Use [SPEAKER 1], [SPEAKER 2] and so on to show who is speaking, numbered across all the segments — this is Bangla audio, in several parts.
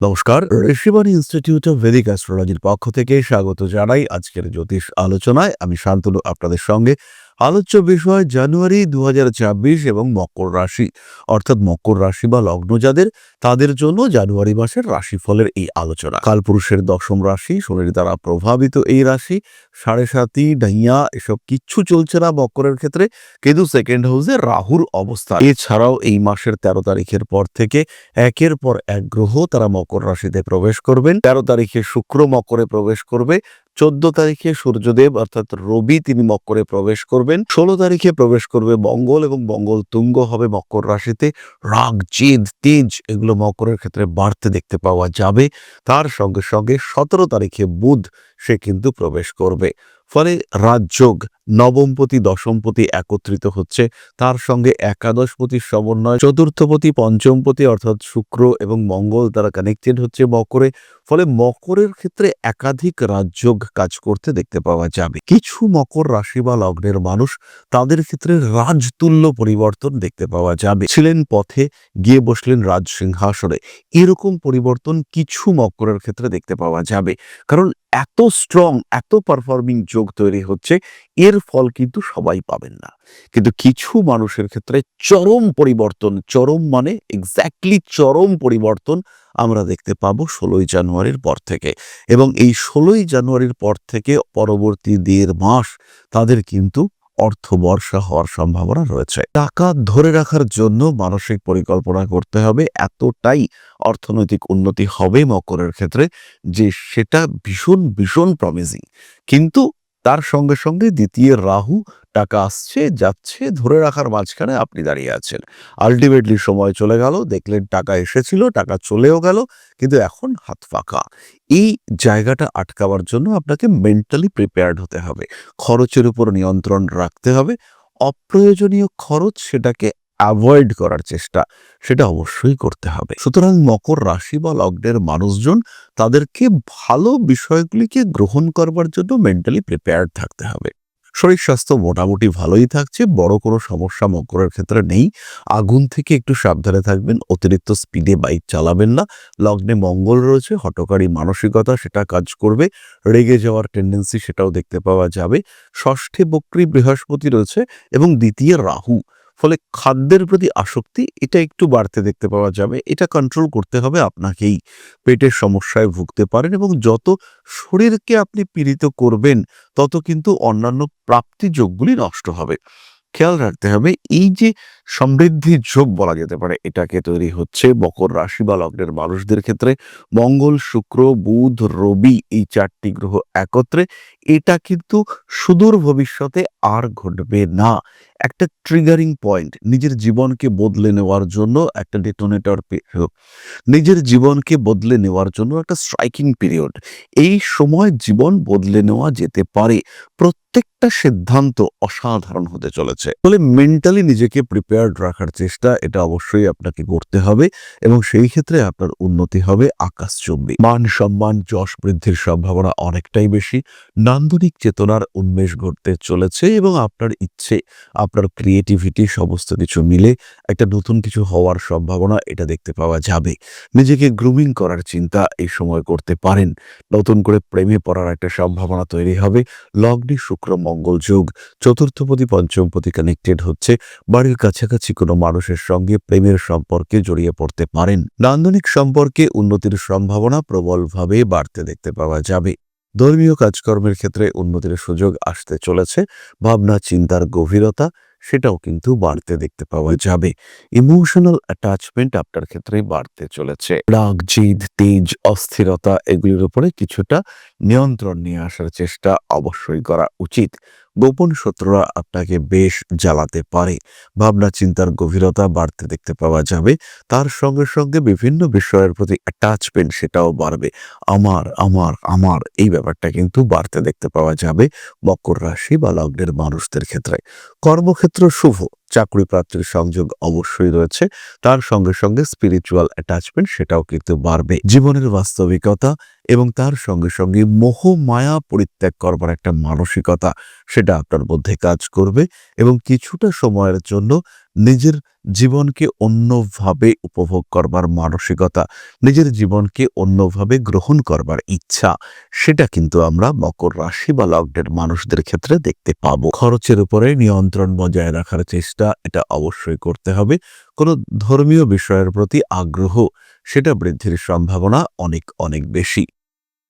[SPEAKER 1] নমস্কার, ঋষিবাণী ইনস্টিটিউট অফ ভেদিক অ্যাস্ট্রোলজির পক্ষ থেকে স্বাগত জানাই আজকের জ্যোতিষ আলোচনায়। আমি শান্তনু আপনাদের সঙ্গে। আলোচ্য বিষয় জানুয়ারি ২০২৬ এবং মকর রাশি, অর্থাৎ মকর রাশি বা লগ্ন যাদের, তাদের জন্য জানুয়ারি মাসের রাশিফলের এই আলোচনা। কালপুরুষের দশম রাশি, শনির দ্বারা প্রভাবিত এই রাশি, সাড়ে সাতি ডাইয়া এসব কিচ্ছু চলছে না মকরের ক্ষেত্রে, কিন্তু সেকেন্ড হাউসে রাহুর অবস্থা। এছাড়াও এই মাসের ১৩ তারিখের পর থেকে একের পর এক গ্রহ তারা মকর রাশিতে প্রবেশ করবেন। ১৩ তারিখে শুক্র মকরে প্রবেশ করবে, ১৪ তারিখে সূর্যদেব অর্থাৎ রবি তিনি মকরে প্রবেশ করবেন, ১৬ তারিখে প্রবেশ করবে মঙ্গল এবং মঙ্গল তুঙ্গ হবে মকর রাশিতে। রাগ, জেদ, তেজ এগুলো মকরের ক্ষেত্রে বাড়তে দেখতে পাওয়া যাবে। তার সঙ্গে সঙ্গে ১৭ তারিখে বুধ সে কিন্তু প্রবেশ করবে। ফলে রাজযোগ, নবমপতি দশমপতি একত্রিত হচ্ছে, তার সঙ্গে একাদশপতির সমন্বয়, চতুর্থপতি পঞ্চমপতি অর্থাৎ শুক্র এবং মঙ্গল তারা কানেক্টেড হচ্ছে মকরে। ফলে মকরের ক্ষেত্রে একাধিক রাজযোগ কাজ করতে দেখতে পাওয়া যাবে। কিছু মকর রাশি বা লগ্নের মানুষ, তাদের ক্ষেত্রে রাজতুল্য পরিবর্তন দেখতে পাওয়া যাবে। ছিলেন পথে, গিয়ে বসলেন রাজ সিংহাসনে, এরকম পরিবর্তন কিছু মকরের ক্ষেত্রে দেখতে পাওয়া যাবে। কারণ এত স্ট্রং, এত পারফর্মিং যোগ তৈরি হচ্ছে, এর ফল কিন্তু সবাই পাবেন না। কিন্তু কিছু মানুষের ক্ষেত্রে চরম পরিবর্তন, চরম মানে এক্স্যাক্টলি চরম পরিবর্তন আমরা দেখতে পাবো ১৬ই জানুয়ারির পর থেকে। এবং এই ১৬ই জানুয়ারির পর থেকে পরবর্তী ১.৫ মাস তাদের কিন্তু অর্থবর্ষা হওয়ার সম্ভাবনা রয়েছে। টাকা ধরে রাখার জন্য মানসিক পরিকল্পনা করতে হবে। এতটাই অর্থনৈতিক উন্নতি হবে মকরের ক্ষেত্রে যে সেটা ভীষণ ভীষণ প্রমিজিং। কিন্তু তার সঙ্গে সঙ্গে দ্বিতীয় রাহু, টাকা আসছে যাচ্ছে, ধরে রাখার মাঝখানে আপনি দাঁড়িয়ে আছেন। আলটিমেটলি সময় চলে গেল, দেখলেন টাকা এসেছিল, টাকা চলেও গেল, কিন্তু এখন হাত ফাঁকা। এই জায়গাটা আটকাবার জন্য আপনাকে মেন্টালি প্রিপেয়ার্ড হতে হবে। খরচের উপর নিয়ন্ত্রণ রাখতে হবে। অপ্রয়োজনীয় খরচ সেটাকে অ্যাভয়েড করার চেষ্টা সেটা অবশ্যই করতে হবে। সুতরাং মকর রাশি বা লগ্নের মানুষজন, তাদেরকে ভালো বিষয়গুলিকে গ্রহণ করবার জন্য মেন্টালি প্রিপেয়ার্ড থাকতে হবে। শরীর স্বাস্থ্য মোটামুটি ভালোই থাকছে, বড় কোনো সমস্যা মকরের ক্ষেত্রে নেই। আগুন থেকে একটু সাবধানে থাকবেন, অতিরিক্ত স্পিডে বাইক চালাবেন না। লগ্নে মঙ্গল রয়েছে, হঠকারী মানসিকতা সেটা কাজ করবে, রেগে যাওয়ার টেন্ডেন্সি সেটাও দেখতে পাওয়া যাবে। ষষ্ঠে বক্রী বৃহস্পতি রয়েছে এবং দ্বিতীয় রাহু। ফলে খাদ্যের প্রতি আসক্তি এটা একটু বাড়তে দেখতে পাওয়া যাবে। এটা কন্ট্রোল করতে হবে আপনাকেই। পেটের সমস্যায় ভুগতে পারেন এবং যত শরীরকে আপনি পীড়িত করবেন, তত কিন্তু অন্যান্য প্রাপ্তি যোগগুলি নষ্ট হবে। খেয়াল রাখতে হবে, এই যে সমৃদ্ধির যোগ বলা যেতে পারে, এটাকে তৈরি হচ্ছে মকর রাশি বা লগ্নের মানুষদের ক্ষেত্রে। মঙ্গল, শুক্র, বুধ, রবি এই ৪টি গ্রহ একত্রে, এটা কিন্তু সুদূর ভবিষ্যতে আর ঘটবে না। একটা ট্রিগারিং পয়েন্ট, নিজের জীবনকে বদলে নেওয়ার জন্য একটা ডেটোনেটর, নিজের জীবনকে বদলে নেওয়ার জন্য একটা স্ট্রাইকিং পিরিয়ড। এই সময় জীবন বদলে নেওয়া যেতে পারে। প্রত্যেকটা সিদ্ধান্ত অসাধারণ হতে চলেছে। ফলে মেন্টালি নিজেকে প্রিপেয়ার্ড রাখার চেষ্টা এটা অবশ্যই আপনাকে করতে হবে এবং সেই ক্ষেত্রে আপনার উন্নতি হবে আকাশচুম্বী। মান সম্মান যশ বৃদ্ধির সম্ভাবনা অনেকটাই বেশি। নান্দনিক চেতনার উন্মেষ ঘটতে চলেছে এবং আপনার ইচ্ছে, আপনার ক্রিয়েটিভিটি সমস্ত কিছু মিলে একটা নতুন কিছু হওয়ার সম্ভাবনা এটা দেখতে পাওয়া যাবে। নিজেকে গ্রুমিং করার চিন্তা এই সময় করতে পারেন। নতুন করে প্রেমে পড়ার একটা সম্ভাবনা তৈরি হবে। লগ্নে শুক্র মঙ্গল যোগ, চতুর্থপতি পঞ্চমপতি কানেক্টেড হচ্ছে। বাড়ির কাছাকাছি কোনো মানুষের সঙ্গে প্রেমের সম্পর্কে জড়িয়ে পড়তে পারেন। নান্দনিক সম্পর্কে উন্নতির সম্ভাবনা প্রবলভাবে বাড়তে দেখতে পাওয়া যাবে। ধর্মীয় কাজকর্মের ক্ষেত্রে উন্নতির সুযোগ আসতে চলেছে। ভাবনা চিন্তার গভীরতা সেটাও কিন্তু বাড়তে দেখতে পাওয়া যাবে। ইমোশনাল অ্যাটাচমেন্ট আপনার ক্ষেত্রে বাড়তে চলেছে। রাগ, জিদ, তেজ, অস্থিরতা এগুলির উপরে কিছুটা নিয়ন্ত্রণ নিয়ে আসার চেষ্টা অবশ্যই করা উচিত। গোপন শত্রুরা আপনাকে বেশ জ্বালাতে পারে। ভাবনা চিন্তার গভীরতা বাড়তে দেখতে পাওয়া যাবে। তার সঙ্গে সঙ্গে বিভিন্ন বিষয়ের প্রতি অ্যাটাচমেন্ট সেটাও বাড়বে। আমার আমার আমার এই ব্যাপারটা কিন্তু বাড়তে দেখতে পাওয়া যাবে মকর রাশি বা লগ্নের মানুষদের ক্ষেত্রে। কর্মক্ষেত্র শুভ, চাকরি প্রাপ্তির সংযোগ অবশ্যই রয়েছে। তার সঙ্গে সঙ্গে স্পিরিচুয়াল অ্যাটাচমেন্ট সেটাও কিন্তু বাড়বে। জীবনের বাস্তবিকতা এবং তার সঙ্গে সঙ্গে মোহ মায়া পরিত্যাগ করবার একটা মানসিকতা সেটা আপনার মধ্যে কাজ করবে এবং কিছুটা সময়ের জন্য নিজের জীবনকে অন্যভাবে উপভোগ করবার মানসিকতা, নিজের জীবনকে অন্যভাবে গ্রহণ করবার ইচ্ছা, সেটা কিন্তু আমরা মকর রাশি বা লগ্নের মানুষদের ক্ষেত্রে দেখতে পাবো। খরচের উপরে নিয়ন্ত্রণ বজায় রাখার চেষ্টা এটা অবশ্যই করতে হবে। কোনো ধর্মীয় বিষয়ের প্রতি আগ্রহ, সেটা বৃদ্ধির সম্ভাবনা অনেক অনেক বেশি।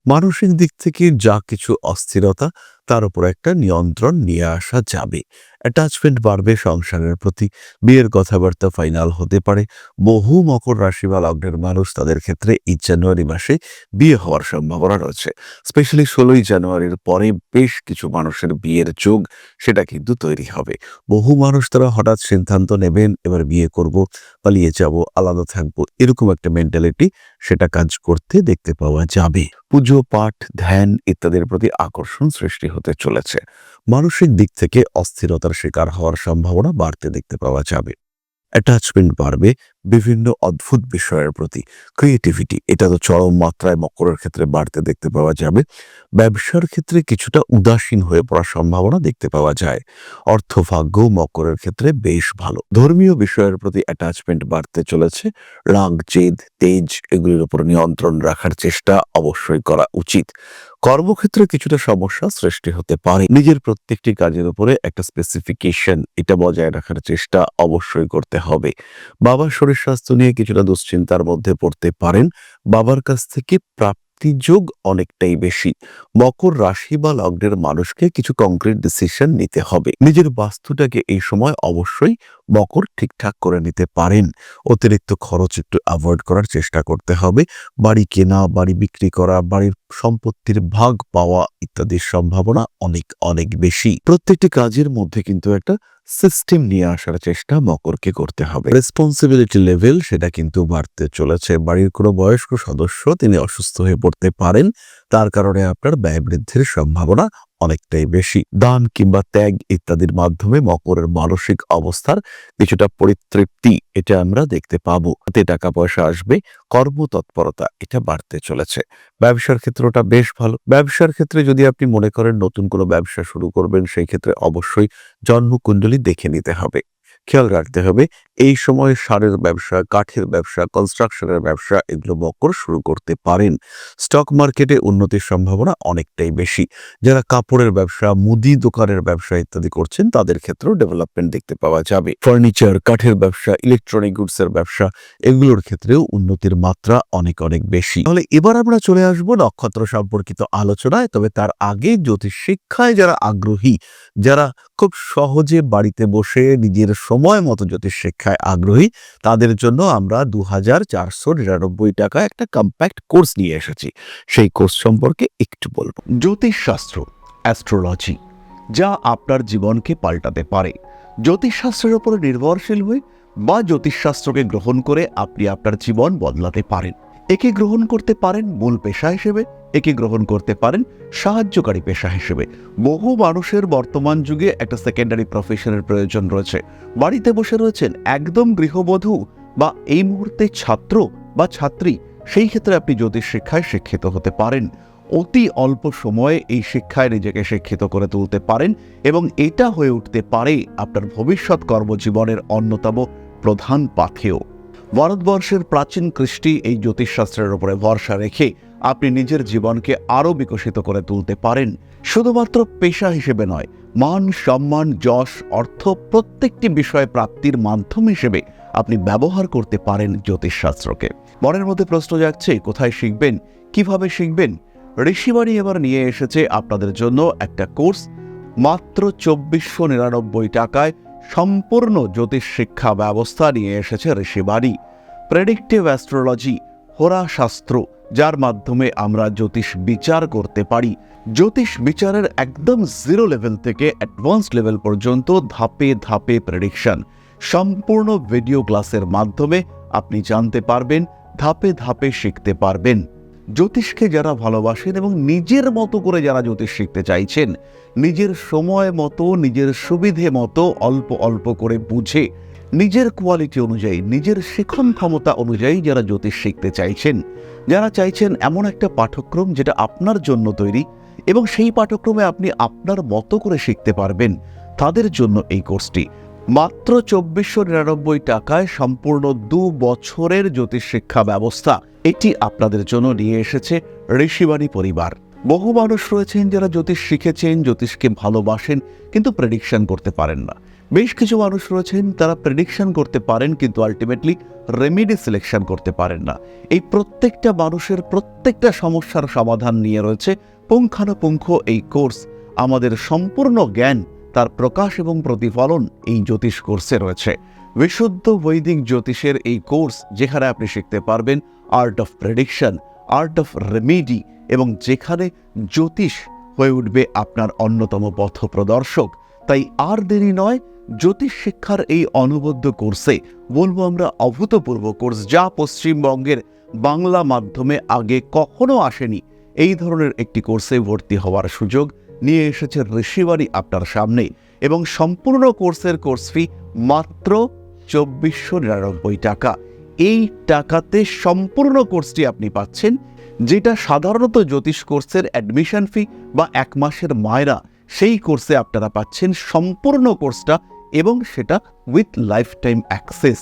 [SPEAKER 1] মানসিক দিক থেকে যা কিছু অস্থিরতা, তার উপর একটা নিয়ন্ত্রণ নিয়ে আসা যাবে। অ্যাটাচমেন্ট বাড়বে সংসারের প্রতি, বিয়ের কথাবার্তা ফাইনাল হতে পারে। বহু মকর রাশি বা লগ্নের মানুষ, তাদের ক্ষেত্রে এই জানুয়ারি মাসে বিয়ে হওয়ার সম্ভাবনা রয়েছে। স্পেশালি 16ই জানুয়ারির পরে বেশ কিছু মানুষের বিয়ের যোগ, সেটা কিন্তু তৈরি হবে। বহু মানুষ তারা হঠাৎ সিদ্ধান্ত নেবেন, এবার বিয়ে করব, পালিয়ে যাব, আলাদা থাকবো, এরকম একটা মেন্টালিটি সেটা কাজ করতে দেখতে পাওয়া যাবে। পুজো পাঠ, ধ্যান ইত্যাদির প্রতি আকর্ষণ সৃষ্টি হতে চলেছে। মানসিক দিক থেকে অস্থিরতার শিকার হওয়ার সম্ভাবনা বাড়তে দেখতে পাওয়া যাবে। অ্যাটাচমেন্ট বাড়বে বিভিন্ন অদ্ভুত বিষয়ের প্রতি। ক্রিয়েটিভিটি এটা তো চরম মাত্রায় মকরের ক্ষেত্রে বাড়তে দেখতে পাওয়া যাবে। ব্যবসার ক্ষেত্রে কিছুটা উদাসীন হয়ে পড়ার সম্ভাবনা দেখতে পাওয়া যায়। অর্থভাগ্য মকরের ক্ষেত্রে বেশ ভালো। ধর্মীয় বিষয়ের প্রতি অ্যাটাচমেন্ট বাড়তে চলেছে। রাগ, জেদ, তেজ এগুলির উপর নিয়ন্ত্রণ রাখার চেষ্টা অবশ্যই করা উচিত। কর্মক্ষেত্রে কিছুটা সমস্যা সৃষ্টি হতে পারে। নিজের প্রত্যেকটি কাজের উপরে একটা স্পেসিফিকেশন এটা বজায় রাখার চেষ্টা অবশ্যই করতে হবে। বাবার শরীর স্বাস্থ্য নিয়ে কিছুটা দুশ্চিন্তার মধ্যে পড়তে পারেন। বাবার কাছ থেকে প্রাপ্তিযোগ অনেকটাই বেশি। মকর রাশি বা লগ্নের মানুষকে কিছু কংক্রিট ডিসিশন নিতে হবে। নিজের বাস্তুটাকে এই সময় অবশ্যই মকর ঠিকঠাক করে নিতে পারেন। অতিরিক্ত খরচ একটু অ্যাভয়েড করার চেষ্টা করতে হবে। বাড়ি কেনা, বাড়ি বিক্রি করা, বাড়ির সম্পত্তির ভাগ পাওয়া ইত্যাদির সম্ভাবনা অনেক অনেক বেশি। প্রত্যেকটি কাজের মধ্যে কিন্তু একটা সিস্টেম নিয়ে আসার চেষ্টা মকরকে করতে হবে। রেসপন্সিবিলিটি লেভেল সেটা কিন্তু বাড়তে চলেছে। বাড়ির কোনো বয়স্ক সদস্য তিনি অসুস্থ হয়ে পড়তে পারেন, তার কারণে আপনার ব্যয় বৃদ্ধির সম্ভাবনা অনেকটাই বেশি। দান কিংবা ত্যাগ ইত্যাদির মাধ্যমে মকরের মানসিক অবস্থার কিছুটা পরিতৃপ্তি এটা আমরা দেখতে পাবো। হাতে টাকা পয়সা আসবে, কর্মতৎপরতা এটা বাড়তে চলেছে। ব্যবসার ক্ষেত্রটা বেশ ভালো। ব্যবসার ক্ষেত্রে যদি আপনি মনে করেন নতুন কোনো ব্যবসা শুরু করবেন, সেই ক্ষেত্রে অবশ্যই জন্মকুণ্ডলী দেখে নিতে হবে। খেয়াল রাখতে হবে এই সময় সারের ব্যবসা, কাঠের ব্যবসা, কনস্ট্রাকশনের ব্যবসা এগুলো মকর শুরু করতে পারেন। স্টক মার্কেটে উন্নতির সম্ভাবনা অনেকটাই বেশি। যারা কাপড়ের ব্যবসা, মুদি দোকানের ব্যবসা ইত্যাদি করছেন, তাদের ক্ষেত্রেও ডেভেলপমেন্ট দেখতে পাওয়া যাবে। ফার্নিচার, কাঠের ব্যবসা, ইলেকট্রনিক গুডসের ব্যবসা এগুলোর ক্ষেত্রেও উন্নতির মাত্রা অনেক অনেক বেশি। তাহলে এবার আমরা চলে আসবো নক্ষত্র সম্পর্কিত আলোচনায়। তবে তার আগে জ্যোতিষ শিক্ষায় যারা আগ্রহী, যারা খুব সহজে বাড়িতে বসে নিজের সময় মতো জ্যোতিষ শিক্ষায় আগ্রহী, তাদের জন্য আমরা 2499 টাকায় একটা কম্প্যাক্ট কোর্স নিয়ে এসেছি। সেই কোর্স সম্পর্কে একটু বলবো।
[SPEAKER 2] জ্যোতিষশাস্ত্র, অ্যাস্ট্রোলজি, যা আপনার জীবনকে পাল্টাতে পারে। জ্যোতিষশাস্ত্রের উপরে নির্ভরশীল হয়ে বা জ্যোতিষশাস্ত্রকে গ্রহণ করে আপনি আপনার জীবন বদলাতে পারেন। একে গ্রহণ করতে পারেন মূল পেশা হিসেবে, একে গ্রহণ করতে পারেন সাহায্যকারী পেশা হিসেবে। বহু মানুষের বর্তমান যুগে একটা সেকেন্ডারি প্রফেশনের প্রয়োজন রয়েছে। বাড়িতে বসে রয়েছেন একদম গৃহবধূ বা এই মুহূর্তে ছাত্র বা ছাত্রী, সেই ক্ষেত্রে আপনি জ্যোতিষ শিক্ষায় শিক্ষিত হতে পারেন। অতি অল্প সময়ে এই শিক্ষায় নিজেকে শিক্ষিত করে তুলতে পারেন এবং এটা হয়ে উঠতে পারে আপনার ভবিষ্যৎ কর্মজীবনের অন্যতম প্রধান পাথেয়। ভারতবর্ষের প্রাচীন কৃষ্টি এই জ্যোতিষশাস্ত্রের উপরে ভরসা রেখে আপনি নিজের জীবনকে আরও বিকশিত করে তুলতে পারেন। শুধুমাত্র পেশা হিসেবে নয়, মান, সম্মান, যশ, অর্থ প্রত্যেকটি বিষয় প্রাপ্তির মাধ্যম হিসেবে আপনি ব্যবহার করতে পারেন জ্যোতিষশাস্ত্রকে। মনের মধ্যে প্রশ্ন জাগছে, কোথায় শিখবেন, কিভাবে শিখবেন? ঋষিবাণী এবার নিয়ে এসেছে আপনাদের জন্য একটা কোর্স। মাত্র 2499 টাকায় সম্পূর্ণ জ্যোতিষ শিক্ষা ব্যবস্থা নিয়ে এসেছে ঋষিবাণী। প্রেডিক্টিভ অ্যাস্ট্রোলজি, হোরাশাস্ত্র, যার মাধ্যমে আমরা জ্যোতিষ বিচার করতে পারি। জ্যোতিষ বিচারের একদম জিরো লেভেল থেকে অ্যাডভান্সড লেভেল পর্যন্ত ধাপে ধাপে প্রেডিকশন। সম্পূর্ণ ভিডিও ক্লাসের মাধ্যমে আপনি জানতে পারবেন, ধাপে ধাপে শিখতে পারবেন। জ্যোতিষকে যারা ভালোবাসেন এবং নিজের মতো করে যারা জ্যোতিষ শিখতে চাইছেন, নিজের সময় মতো, নিজের সুবিধে মতো অল্প অল্প করে বুঝে, নিজের কোয়ালিটি অনুযায়ী, নিজের শিখন ক্ষমতা অনুযায়ী যারা জ্যোতিষ শিখতে চাইছেন, যারা চাইছেন এমন একটা পাঠ্যক্রম যেটা আপনার জন্য তৈরি এবং সেই পাঠ্যক্রমে আপনি আপনার মতো করে শিখতে পারবেন, তাদের জন্য এই কোর্সটি। মাত্র 2499 টাকায় সম্পূর্ণ 2 বছরের জ্যোতিষ শিক্ষা ব্যবস্থা এটি আপনাদের জন্য নিয়ে এসেছে ঋষিবাণী পরিবার। বহু মানুষ রয়েছেন যারা জ্যোতিষ শিখেছেন, জ্যোতিষকে ভালোবাসেন, কিন্তু প্রেডিকশন করতে পারেন না। বেশ কিছু মানুষ রয়েছেন তারা প্রেডিকশন করতে পারেন কিন্তু আলটিমেটলি রেমেডি সিলেকশন করতে পারেন না। এই প্রত্যেকটা মানুষের প্রত্যেকটা সমস্যার সমাধান নিয়ে রয়েছে পুঙ্খানুপুঙ্খ এই কোর্স। আমাদের সম্পূর্ণ জ্ঞান, তার প্রকাশ এবং প্রতিফলন এই জ্যোতিষ কোর্সে রয়েছে। বিশুদ্ধ বৈদিক জ্যোতিষের এই কোর্স, যেখানে আপনি শিখতে পারবেন art of prediction, art of remedy, এবং যেখানে জ্যোতিষ হয়ে উঠবে আপনার অন্যতম পথ প্রদর্শক। তাই আর দেরি নয়, জ্যোতিষ শিক্ষার এই অনবদ্য কোর্সে, বলবো আমরা অভূতপূর্ব কোর্স, যা পশ্চিমবঙ্গের বাংলা মাধ্যমে আগে কখনো আসেনি, এই ধরনের একটি কোর্সে ভর্তি হওয়ার সুযোগ নিয়ে এসেছে ঋষিবাণী আপনার সামনে। এবং সম্পূর্ণ কোর্সের কোর্স ফি মাত্র 2499 টাকা। এই টাকাতে সম্পূর্ণ কোর্সটি আপনি পাচ্ছেন, যেটা সাধারণত জ্যোতিষ কোর্সের অ্যাডমিশন ফি বা 1 মাসের মায়রা, সেই কোর্সে আপনারা পাচ্ছেন সম্পূর্ণ কোর্সটা, এবং সেটা উইথ লাইফ টাইম অ্যাক্সেস।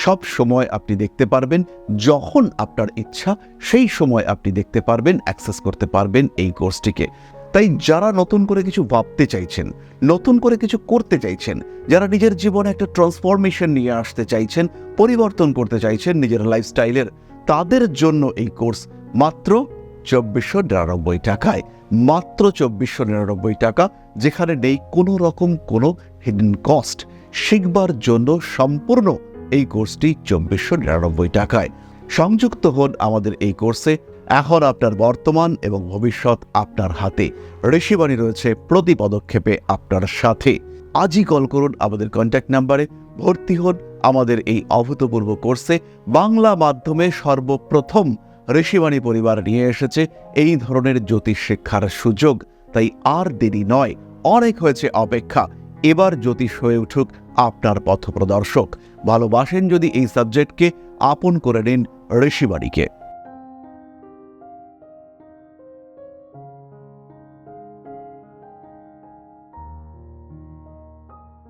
[SPEAKER 2] সব সময় আপনি দেখতে পারবেন, যখন আপনার ইচ্ছা সেই সময় আপনি দেখতে পারবেন, অ্যাক্সেস করতে পারবেন এই কোর্সটিকে। তাই যারা নতুন করে কিছু ভাবতে চাইছেন, নতুন করে কিছু করতে চাইছেন, যারা নিজের জীবনে একটা ট্রান্সফরমেশন নিয়ে আসতে চাইছেন, পরিবর্তন করতে চাইছেন নিজের লাইফস্টাইলের, তাদের জন্য এই কোর্স মাত্র 2499 টাকায়। মাত্র 2499 টাকা, যেখানে নেই কোনো রকম কোনো হিডেন কস্ট। শিখবার জন্য সম্পূর্ণ এই কোর্সটি 2499 টাকায়। সংযুক্ত হন আমাদের এই কোর্সে। এখন আপনার বর্তমান এবং ভবিষ্যৎ আপনার হাতে। ঋষিবাণী রয়েছে প্রতি পদক্ষেপে আপনার সাথে। আজই কল করুন আমাদের কন্ট্যাক্ট নাম্বারে, ভর্তি হন আমাদের এই অভূতপূর্ব কোর্সে। বাংলা মাধ্যমে সর্বপ্রথম ঋষিবাণী পরিবার নিয়ে এসেছে এই ধরনের জ্যোতিষ শিক্ষার সুযোগ। তাই আর দেরি নয়, অনেক হয়েছে অপেক্ষা। এবার জ্যোতিষ হয়ে উঠুক আপনার পথপ্রদর্শক। ভালোবাসেন যদি এই সাবজেক্টকে, আপন করে নিন ঋষিবাণীকে।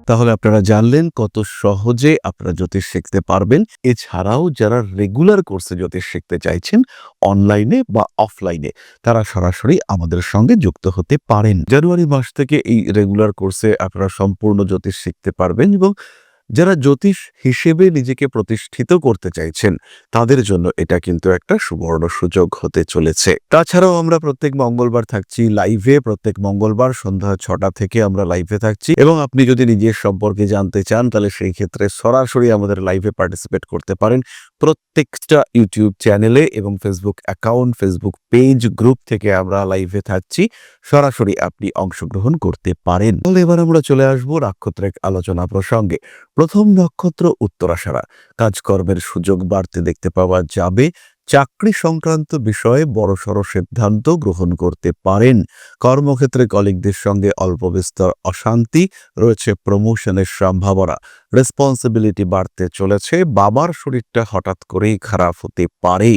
[SPEAKER 1] তাহলে আপনারা জানলেন কত সহজে আপনারা জ্যোতিষ শিখতে পারবেন। এছাড়াও যারা রেগুলার কোর্সে জ্যোতিষ শিখতে চাইছেন, অনলাইনে বা অফলাইনে, তারা সরাসরি আমাদের সঙ্গে যুক্ত হতে পারেন। জানুয়ারি মাস থেকে এই রেগুলার কোর্সে আপনারা সম্পূর্ণ জ্যোতিষ শিখতে পারবেন, এবং যারা জ্যোতিষ হিসেবে নিজেকে প্রতিষ্ঠিত করতে চাইছেন, তাদের জন্য এটা কিন্তু একটা সুবর্ণ সুযোগ হতে চলেছে। তাছাড়াও আমরা প্রত্যেক মঙ্গলবার থাকছি লাইভে। প্রত্যেক মঙ্গলবার সন্ধ্যা 6টা থেকে আমরা লাইভে থাকছি, এবং আপনি যদি নিজের সম্পর্কে জানতে চান, তাহলে সেই ক্ষেত্রে সরাসরি আমাদের লাইভে পার্টিসিপেট করতে পারেন। প্রত্যেকটা ইউটিউব চ্যানেলে এবং Facebook account, Facebook page, group থেকে আমরা লাইভে থাকছি, সরাসরি আপনি অংশগ্রহণ করতে পারেন। তাহলে এবার আমরা চলে আসবো নক্ষত্রের আলোচনা প্রসঙ্গে। প্রথম নক্ষত্র উত্তরাষাঢ়া। কাজকর্মের সুযোগ বাড়তে দেখতে পাওয়া যাবে। চাকরি সংক্রান্ত বিষয়ে বড়সড় সিদ্ধান্ত গ্রহণ করতে পারেন। কর্মক্ষেত্রে কলিগদের সঙ্গে অল্প বিস্তর অশান্তি রয়েছে, প্রমোশনের সম্ভাবনা। রেসপন্সিবিলিটি বাড়তে চলেছে। বাবার শরীরটা হঠাৎ করেই খারাপ হতে পারে।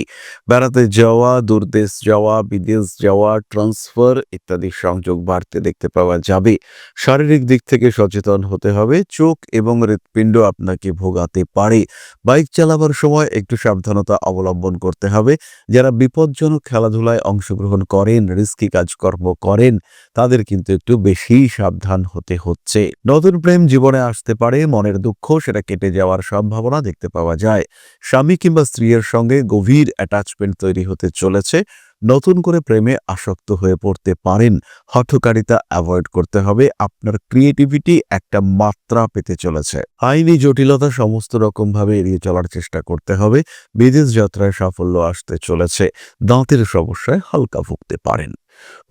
[SPEAKER 1] বেড়াতে যাওয়া, দূরদেশ যাওয়া, বিদেশ যাওয়া, ট্রান্সফার ইত্যাদি সংযোগ বাড়তে দেখতে পাওয়া যাবে। শারীরিক দিক থেকে সচেতন হতে হবে। চোখ এবং হৃৎপিণ্ড আপনাকে ভোগাতে পারে। বাইক চালাবার সময় একটু সাবধানতা অবলম্বন করতে হবে। যারা বিপজ্জনক খেলাধুলায় অংশগ্রহণ করেন, রিস্কি কাজকর্ম করেন, তাদের কিন্তু একটু বেশি সাবধান হতে হচ্ছে। নতুন প্রেম জীবনে আসতে পারে। মনের দুঃখ সেটা কেটে যাওয়ার সম্ভাবনা দেখতে পাওয়া যায়। স্বামী কিংবা স্ত্রীর সঙ্গে গভীর অ্যাটাচমেন্ট তৈরি হতে চলেছে। নতুন করে প্রেমে আসক্ত হয়ে পড়তে পারেন। হঠকারিতা অ্যাভয়েড করতে হবে। আপনার ক্রিয়েটিভিটি একটা মাত্রা পেতে চলেছে। আইনি জটিলতা সমস্ত রকমভাবে এড়িয়ে চলার চেষ্টা করতে হবে। বিদেশ যাত্রায় সাফল্য আসতে চলেছে। দাঁতের সমস্যায় হালকা ভুগতে পারেন।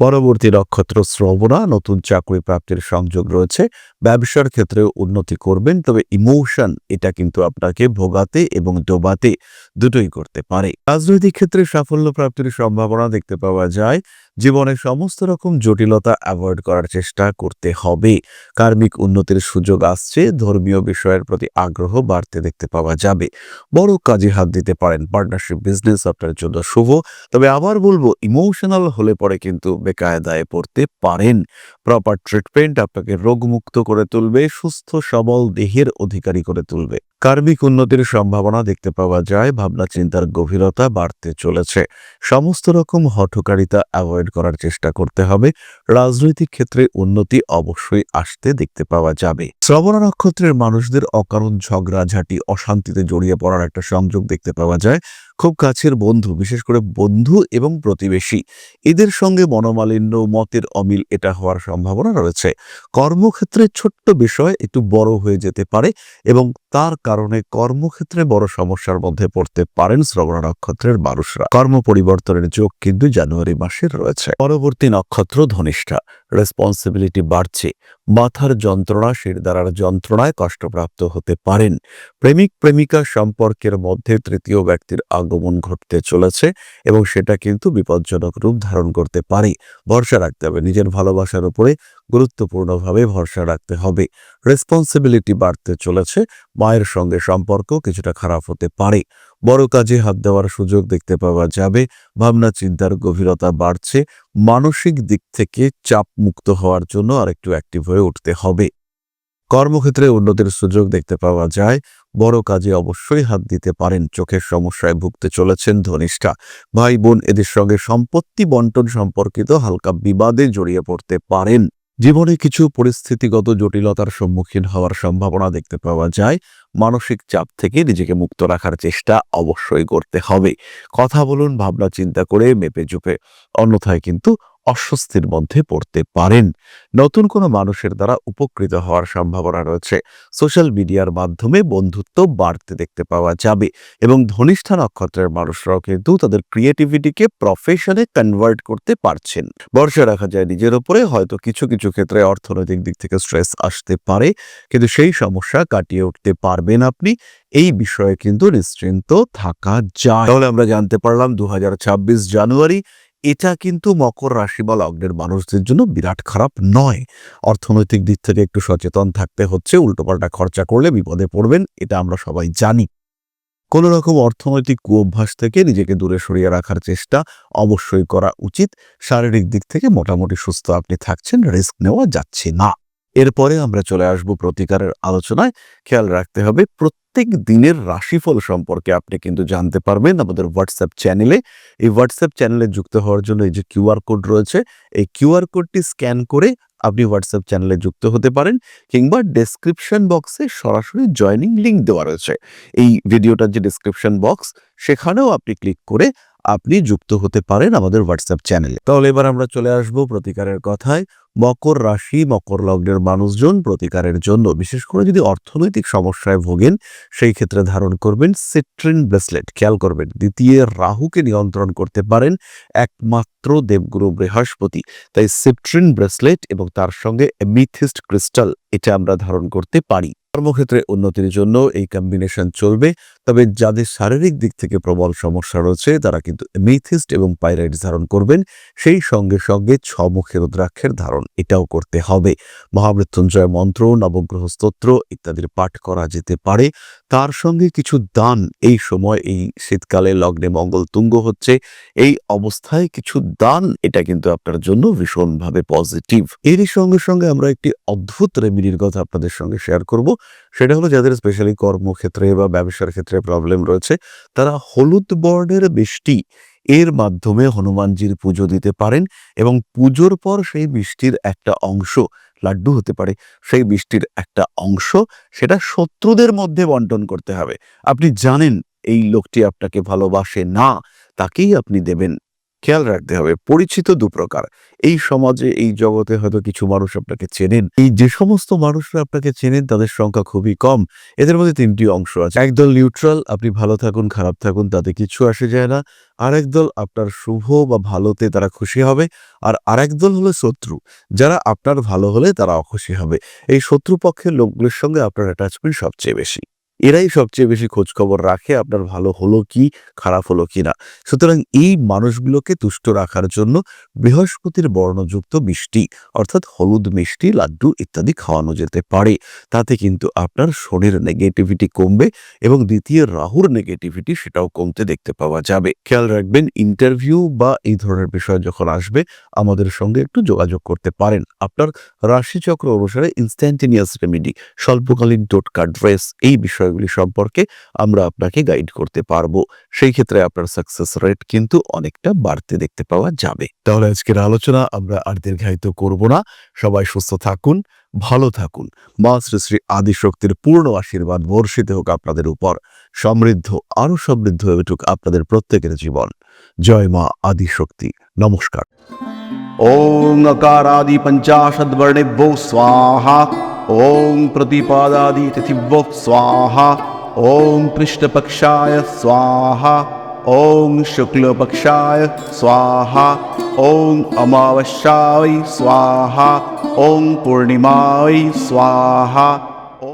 [SPEAKER 1] পরবর্তী নক্ষত্র শ্রবণা। নতুন চাকরি প্রাপ্তির সংযোগ রয়েছে। ব্যবসার ক্ষেত্রে উন্নতি করবেন, তবে ইমোশন এটা কিন্তু আপনাকে ভোগাতে এবং ডোবাতে দুটোই করতে পারে। রাজনৈতিক ক্ষেত্রে সাফল্য প্রাপ্তির সম্ভাবনা দেখতে পাওয়া যায়। জীবনে সমস্ত রকম জটিলতা অ্যাভয়েড করার চেষ্টা করতে হবে। কার্মিক উন্নতির সুযোগ আসছে, ধর্মীয় বিষয়ের প্রতি আগ্রহ বাড়তে দেখতে পাওয়া যাবে। বড় কাজে হাত দিতে পারেন, পার্টনারশিপ বিজনেস আপনার জন্য শুভ। তবে আবার বলবো, ইমোশনাল হলে পরে কিন্তু বেকায়দায় পড়তে পারেন। প্রপার ট্রিটমেন্ট আপনাকে রোগমুক্ত করে তুলবে, সুস্থ সবল দেহের অধিকারী করে তুলবে। কার্মিক উন্নতির সম্ভাবনা দেখতে পাওয়া যায়, ভাবনা চিন্তার গভীরতা বাড়তে চলেছে। সমস্ত রকম হঠকারিতা অ্যাভয়েড করার চেষ্টা করতে হবে। রাজনৈতিক ক্ষেত্রে উন্নতি অবশ্যই আসতে দেখতে পাওয়া যাবে। শ্রবণা নক্ষত্রের মানুষদের অকারণ ঝগড়াঝাঁটি, অশান্তিতে জড়িয়ে পড়ার একটা সংযোগ দেখতে পাওয়া যায়। খুব কাছের বন্ধু, বিশেষ করে বন্ধু এবং প্রতিবেশী, এদের সঙ্গে মনোমালিন্য, মতের অমিল এটা হওয়ার সম্ভাবনা রয়েছে। কর্মক্ষেত্রে ছোট্ট বিষয় একটু বড় হয়ে যেতে পারে এবং তার কারণে কর্মক্ষেত্রে বড় সমস্যার মধ্যে পড়তে পারেন শ্রবণা নক্ষত্রের মানুষরা। কর্ম পরিবর্তনের যোগ কিন্তু জানুয়ারি মাসের রয়েছে। পরবর্তী নক্ষত্র ধনিষ্ঠা। রেসপন্সিবিলিটি বাড়ছে, মাথার যন্ত্রণা, শিরদাঁড়ার যন্ত্রণায় কষ্টপ্রাপ্ত হতে পারেন। প্রেমিক প্রেমিকা সম্পর্কের মধ্যে তৃতীয় ব্যক্তির আগমন ঘটতে চলেছে এবং সেটা কিন্তু বিপজ্জনক রূপ ধারণ করতে পারে। ভরসা রাখতে হবে, নিজের ভালোবাসার উপরে গুরুত্বপূর্ণভাবে ভরসা রাখতে হবে। রেসপন্সিবিলিটি বাড়তে চলেছে, মায়ের সঙ্গে সম্পর্ক কিছুটা খারাপ হতে পারে। বড় কাজে হাত দেওয়ার সুযোগ দেখতে পাওয়া যাবে। ভাবনা চিন্তার গভীরতা বাড়ছে, মানসিক দিক থেকে চাপ মুক্ত হওয়ার জন্য আরেকটু অ্যাক্টিভ হয়ে উঠতে হবে। কর্মক্ষেত্রে উন্নতির সুযোগ দেখতে পাওয়া যায়। বড় কাজে অবশ্যই হাত দিতে পারেন। চোখের সমস্যায় ভুগতে চলেছেন ধনিষ্ঠা। ভাই বোন এদের সঙ্গে সম্পত্তি বন্টন সম্পর্কিত হালকা বিবাদে জড়িয়ে পড়তে পারেন। জীবনে কিছু পরিস্থিতিগত জটিলতার সম্মুখীন হওয়ার সম্ভাবনা দেখতে পাওয়া যায়। মানসিক চাপ থেকে নিজেকে মুক্ত রাখার চেষ্টা অবশ্যই করতে হবে। কথা বলুন ভাবনা চিন্তা করে, মেপে চুপে, অন্যথায় কিন্তু অস্বস্তির মধ্যে পড়তে পারেন। নতুন কোনো মানুষের দ্বারা উপকৃত হওয়ার সম্ভাবনা রয়েছে। সোশ্যাল মিডিয়ার মাধ্যমে বন্ধুত্ব বাড়তে দেখতে পাওয়া যাবে এবং ধনিষ্ঠা নক্ষত্রের মানুষরাও কিন্তু তাদের ক্রিয়েটিভিটিকে প্রফেশনে কনভার্ট করতে পারছেন। ভরসা রাখা যায় নিজের উপরে। হয়তো কিছু কিছু ক্ষেত্রে অর্থনৈতিক দিক থেকে স্ট্রেস আসতে পারে, কিন্তু সেই সমস্যা কাটিয়ে উঠতে পারবেন আপনি। এই বিষয়ে কিন্তু নিশ্চিন্ত থাকা যায়। তাহলে আমরা জানতে পারলাম 2026 জানুয়ারি এটা কিন্তু মকর রাশি বা লগ্নের মানুষদের জন্য বিরাট খারাপ নয়। অর্থনৈতিক দিক থেকে একটু সচেতন থাকতে হচ্ছে, উল্টোপাল্টা খরচা করলে বিপদে পড়বেন, এটা আমরা সবাই জানি। কোনো রকম অর্থনৈতিক কুঅভ্যাস থেকে নিজেকে দূরে সরিয়ে রাখার চেষ্টা অবশ্যই করা উচিত। শারীরিক দিক থেকে মোটামুটি সুস্থ আপনি থাকছেন, রিস্ক নেওয়া যাচ্ছে না। এরপরে আমরা চলে আসব প্রতিকারের আলোচনায়। খেয়াল রাখতে হবে, প্রত্যেক দিনের রাশিফল সম্পর্কে আপনি কিন্তু জানতে পারবেন আমাদের হোয়াটসঅ্যাপ চ্যানেলে। এই হোয়াটসঅ্যাপ চ্যানেলে যুক্ত হওয়ার জন্য এই যে কিউআর কোড রয়েছে, এই কিউআর কোডটি স্ক্যান করে আপনি হোয়াটসঅ্যাপ চ্যানেলে যুক্ত হতে পারেন, কিংবা ডেসক্রিপশন বক্সে সরাসরি জয়নিং লিঙ্ক দেওয়া রয়েছে। এই ভিডিওটার যে ডেসক্রিপশন বক্স, সেখানেও আপনি ক্লিক করে আপনি যুক্ত হতে পারেন আমাদের হোয়াটসঅ্যাপ চ্যানেলে। তাহলে এবার আমরা চলে আসব প্রতিকারের কথায়। মকর রাশি, মকর লগ্নের মানুষজন প্রতিকারের জন্য, বিশেষ করে যদি অর্থনৈতিক সমস্যায় ভোগেন, সেই ক্ষেত্রে ধারণ করবেন সিট্রিন ব্রেসলেট। খেয়াল করবেন, দ্বিতীয় রাহুকে নিয়ন্ত্রণ করতে পারেন একমাত্র দেবগুরু বৃহস্পতি। তাই সিট্রিন ব্রেসলেট এবং তার সঙ্গে এমিথিস্ট ক্রিস্টাল, এটা আমরা ধারণ করতে পারি। কর্মক্ষেত্রে উন্নতির জন্য এই কম্বিনেশন চলবে। তবে যাদের শারীরিক দিক থেকে প্রবল সমস্যা রয়েছে, তারা কিন্তু এমিথিস্ট এবং পাইরাইটস ধারণ করবেন। সেই সঙ্গে সঙ্গে ছমুখের রুদ্রাক্ষের ধারণ এটাও করতে হবে। মহামৃত্যুঞ্জয় মন্ত্র, নবগ্রহ স্তোত্র ইত্যাদির পাঠ করা যেতে পারে। তার সঙ্গে কিছু দান, এই সময় এই শীতকালে লগ্নে মঙ্গল তুঙ্গ হচ্ছে, এই অবস্থায় কিছু দান, এটা কিন্তু আপনার জন্য ভীষণভাবে পজিটিভ। এরই সঙ্গে সঙ্গে আমরা একটি অদ্ভুত রেমিডির কথা আপনাদের সঙ্গে শেয়ার করব। সেটা হলো, যাদের স্পেশালি কর্মক্ষেত্রে বা ব্যবসার ক্ষেত্রে প্রবলেম রয়েছে, তারা হলুদ বর্ণের বৃষ্টি এর মাধ্যমে হনুমানজির পুজো দিতে পারেন এবং পুজোর পর সেই বৃষ্টির একটা অংশ, লাড্ডু হতে পারে, সেই বৃষ্টির একটা অংশ সেটা শত্রুদের মধ্যে বন্টন করতে হবে। আপনি জানেন এই লোকটি আপনাকে ভালোবাসে না, তাকেই আপনি দেবেন। খেয়াল রাখতে হবে, পরিচিত দুপ্রকার। এই সমাজে, এই জগতে হয়তো কিছু মানুষ আপনাকে চেনেন। এই যে সমস্ত মানুষরা আপনাকে চেনেন, তাদের সংখ্যা খুবই কম। এদের মধ্যে তিনটি অংশ আছে। একদল নিউট্রাল, আপনি ভালো থাকুন খারাপ থাকুন তাতে কিছু আসে যায় না। আরেক দল আপনার শুভ বা ভালোতে তারা খুশি হবে। আর আরেক দল হলো শত্রু, যারা আপনার ভালো হলে তারা অখুশি হবে। এই শত্রুপক্ষের লোকগুলোর সঙ্গে আপনার অ্যাটাচমেন্ট সবচেয়ে বেশি। এরাই সবচেয়ে বেশি খোঁজখবর রাখে আপনার ভালো হলো কি খারাপ হলো কিনা। সুতরাং এই মানুষগুলোকে তুষ্ট রাখার জন্য বৃহস্পতির বর্ণযুক্ত মিষ্টি অর্থাৎ হলুদ মিষ্টি, লাড্ডু ইত্যাদি খাওয়ানো যেতে পারে। তাতে কিন্তু আপনার শনির নেগেটিভিটি কমবে এবং দ্বিতীয় রাহুর নেগেটিভিটি সেটাও কমতে দেখতে পাওয়া যাবে। খেয়াল রাখবেন, ইন্টারভিউ বা এই ধরনের বিষয় যখন আসবে আমাদের সঙ্গে একটু যোগাযোগ করতে পারেন। আপনার রাশিচক্র অনুসারে ইনস্ট্যান্টেনিয়াস রেমেডি, স্বল্পকালীন টোটকা, ড্রেস, এই বিষয়গুলি সম্পর্কে আমরা আপনাকে গাইড করতে পারবো। সেই ক্ষেত্রে আপনার সাকসেস রেট কিন্তু অনেকটা বাড়তে দেখতে পাওয়া যাবে। তাহলে আজকের আলোচনা আমরা আর দীর্ঘায়িত করব না। সবাই সুস্থ থাকুন, ভালো থাকুন। মা শ্রী শ্রী আদিশক্তির পূর্ণ আশীর্বাদ বর্ষিত হোক আপনাদের উপর। সমৃদ্ধ, আরো সমৃদ্ধ হয়ে উঠুক আপনাদের প্রত্যেকের জীবন। জয় মা আদিশক্তি। নমস্কার।
[SPEAKER 2] ওং अकारादि पंचाशद्वर्णेभ्यो स्वाहा। ओं प्रतिपादादि तिथिभ्यो स्वाहा। ओं कृष्णपक्षाय स्वाहा। ओं शुक्लपक्षाय स्वाहा। ओं अमावस्याय स्वाहा। ओं पूर्णिमाय स्वाहा।